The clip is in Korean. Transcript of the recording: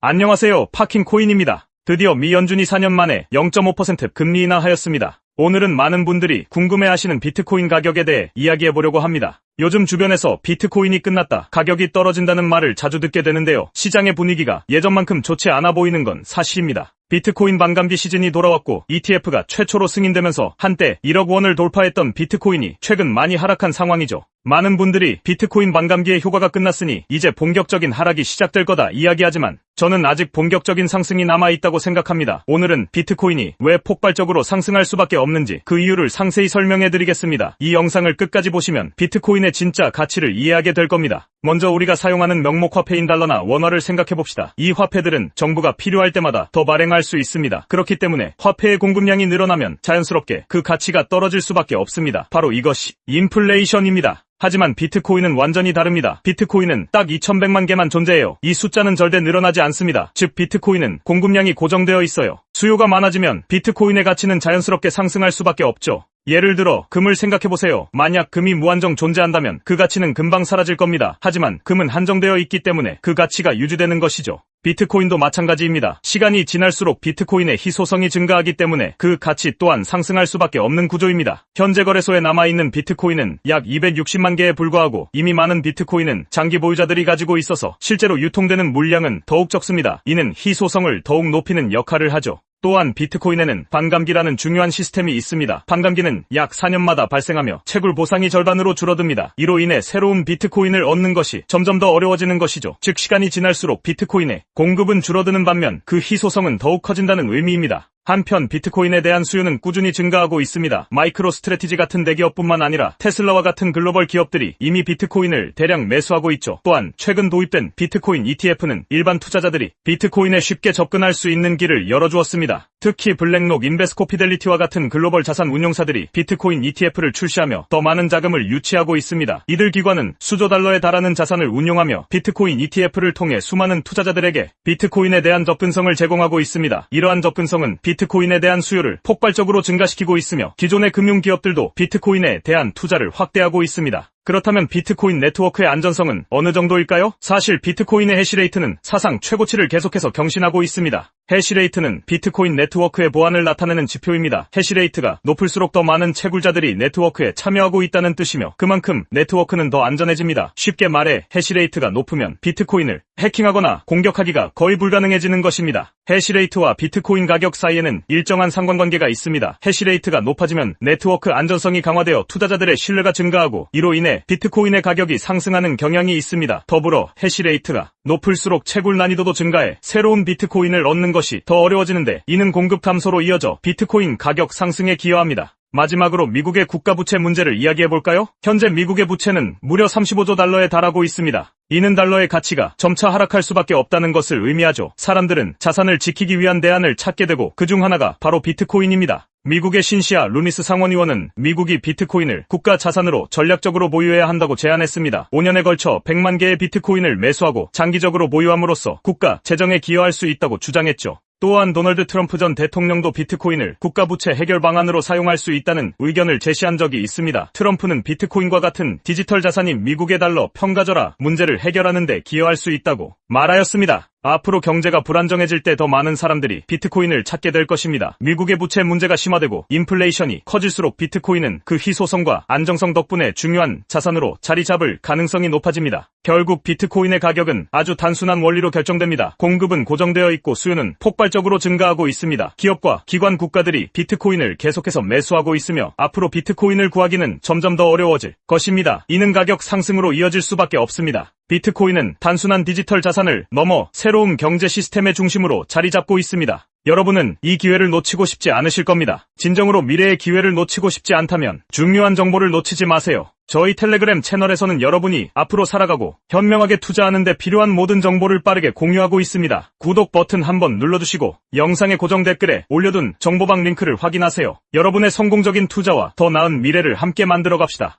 안녕하세요. 파킹코인입니다. 드디어 미연준이 4년 만에 0.5% 금리 인하하였습니다. 오늘은 많은 분들이 궁금해하시는 비트코인 가격에 대해 이야기해보려고 합니다. 요즘 주변에서 비트코인이 끝났다, 가격이 떨어진다는 말을 자주 듣게 되는데요. 시장의 분위기가 예전만큼 좋지 않아 보이는 건 사실입니다. 비트코인 반감기 시즌이 돌아왔고 ETF가 최초로 승인되면서 한때 1억 원을 돌파했던 비트코인이 최근 많이 하락한 상황이죠. 많은 분들이 비트코인 반감기의 효과가 끝났으니 이제 본격적인 하락이 시작될 거다 이야기하지만 저는 아직 본격적인 상승이 남아있다고 생각합니다. 오늘은 비트코인이 왜 폭발적으로 상승할 수밖에 없는지 그 이유를 상세히 설명해드리겠습니다. 이 영상을 끝까지 보시면 비트코인의 진짜 가치를 이해하게 될 겁니다. 먼저 우리가 사용하는 명목 화폐인 달러나 원화를 생각해봅시다. 이 화폐들은 정부가 필요할 때마다 더 발행할 수 있습니다. 그렇기 때문에 화폐의 공급량이 늘어나면 자연스럽게 그 가치가 떨어질 수밖에 없습니다. 바로 이것이 인플레이션입니다. 하지만 비트코인은 완전히 다릅니다. 비트코인은 딱 2100만 개만 존재해요. 이 숫자는 절대 늘어나지 않습니다. 즉 비트코인은 공급량이 고정되어 있어요. 수요가 많아지면 비트코인의 가치는 자연스럽게 상승할 수밖에 없죠. 예를 들어 금을 생각해보세요. 만약 금이 무한정 존재한다면 그 가치는 금방 사라질 겁니다. 하지만 금은 한정되어 있기 때문에 그 가치가 유지되는 것이죠. 비트코인도 마찬가지입니다. 시간이 지날수록 비트코인의 희소성이 증가하기 때문에 그 가치 또한 상승할 수밖에 없는 구조입니다. 현재 거래소에 남아있는 비트코인은 약 260만 개에 불과하고 이미 많은 비트코인은 장기 보유자들이 가지고 있어서 실제로 유통되는 물량은 더욱 적습니다. 이는 희소성을 더욱 높이는 역할을 하죠. 또한 비트코인에는 반감기라는 중요한 시스템이 있습니다. 반감기는 약 4년마다 발생하며 채굴 보상이 절반으로 줄어듭니다. 이로 인해 새로운 비트코인을 얻는 것이 점점 더 어려워지는 것이죠. 즉 시간이 지날수록 비트코인의 공급은 줄어드는 반면 그 희소성은 더욱 커진다는 의미입니다. 한편 비트코인에 대한 수요는 꾸준히 증가하고 있습니다. 마이크로 스트래티지 같은 대기업뿐만 아니라 테슬라와 같은 글로벌 기업들이 이미 비트코인을 대량 매수하고 있죠. 또한 최근 도입된 비트코인 ETF는 일반 투자자들이 비트코인에 쉽게 접근할 수 있는 길을 열어주었습니다. 특히 블랙록, 인베스코, 피델리티와 같은 글로벌 자산 운용사들이 비트코인 ETF를 출시하며 더 많은 자금을 유치하고 있습니다. 이들 기관은 수조 달러에 달하는 자산을 운용하며 비트코인 ETF를 통해 수많은 투자자들에게 비트코인에 대한 접근성을 제공하고 있습니다. 이러한 접근성은 비트코인에 대한 수요를 폭발적으로 증가시키고 있으며 기존의 금융기업들도 비트코인에 대한 투자를 확대하고 있습니다. 그렇다면 비트코인 네트워크의 안전성은 어느 정도일까요? 사실 비트코인의 해시레이트는 사상 최고치를 계속해서 경신하고 있습니다. 해시레이트는 비트코인 네트워크의 보안을 나타내는 지표입니다. 해시레이트가 높을수록 더 많은 채굴자들이 네트워크에 참여하고 있다는 뜻이며 그만큼 네트워크는 더 안전해집니다. 쉽게 말해 해시레이트가 높으면 비트코인을 해킹하거나 공격하기가 거의 불가능해지는 것입니다. 해시레이트와 비트코인 가격 사이에는 일정한 상관관계가 있습니다. 해시레이트가 높아지면 네트워크 안전성이 강화되어 투자자들의 신뢰가 증가하고 이로 인해 비트코인의 가격이 상승하는 경향이 있습니다. 더불어 해시레이트가 높을수록 채굴 난이도도 증가해 새로운 비트코인을 얻는 것이 더 어려워지는데 이는 공급 감소로 이어져 비트코인 가격 상승에 기여합니다. 마지막으로 미국의 국가부채 문제를 이야기해볼까요? 현재 미국의 부채는 무려 35조 달러에 달하고 있습니다. 이는 달러의 가치가 점차 하락할 수밖에 없다는 것을 의미하죠. 사람들은 자산을 지키기 위한 대안을 찾게 되고 그중 하나가 바로 비트코인입니다. 미국의 신시아 루니스 상원의원은 미국이 비트코인을 국가 자산으로 전략적으로 보유해야 한다고 제안했습니다. 5년에 걸쳐 100만 개의 비트코인을 매수하고 장기적으로 보유함으로써 국가 재정에 기여할 수 있다고 주장했죠. 또한 도널드 트럼프 전 대통령도 비트코인을 국가부채 해결 방안으로 사용할 수 있다는 의견을 제시한 적이 있습니다. 트럼프는 비트코인과 같은 디지털 자산인 미국의 달러 평가절하 문제를 해결하는 데 기여할 수 있다고 말하였습니다. 앞으로 경제가 불안정해질 때 더 많은 사람들이 비트코인을 찾게 될 것입니다. 미국의 부채 문제가 심화되고 인플레이션이 커질수록 비트코인은 그 희소성과 안정성 덕분에 중요한 자산으로 자리 잡을 가능성이 높아집니다. 결국 비트코인의 가격은 아주 단순한 원리로 결정됩니다. 공급은 고정되어 있고 수요는 폭발적으로 증가하고 있습니다. 기업과 기관, 국가들이 비트코인을 계속해서 매수하고 있으며 앞으로 비트코인을 구하기는 점점 더 어려워질 것입니다. 이는 가격 상승으로 이어질 수밖에 없습니다. 비트코인은 단순한 디지털 자산을 넘어 새로운 경제 시스템의 중심으로 자리 잡고 있습니다. 여러분은 이 기회를 놓치고 싶지 않으실 겁니다. 진정으로 미래의 기회를 놓치고 싶지 않다면 중요한 정보를 놓치지 마세요. 저희 텔레그램 채널에서는 여러분이 앞으로 살아가고 현명하게 투자하는 데 필요한 모든 정보를 빠르게 공유하고 있습니다. 구독 버튼 한번 눌러주시고 영상의 고정 댓글에 올려둔 정보방 링크를 확인하세요. 여러분의 성공적인 투자와 더 나은 미래를 함께 만들어 갑시다.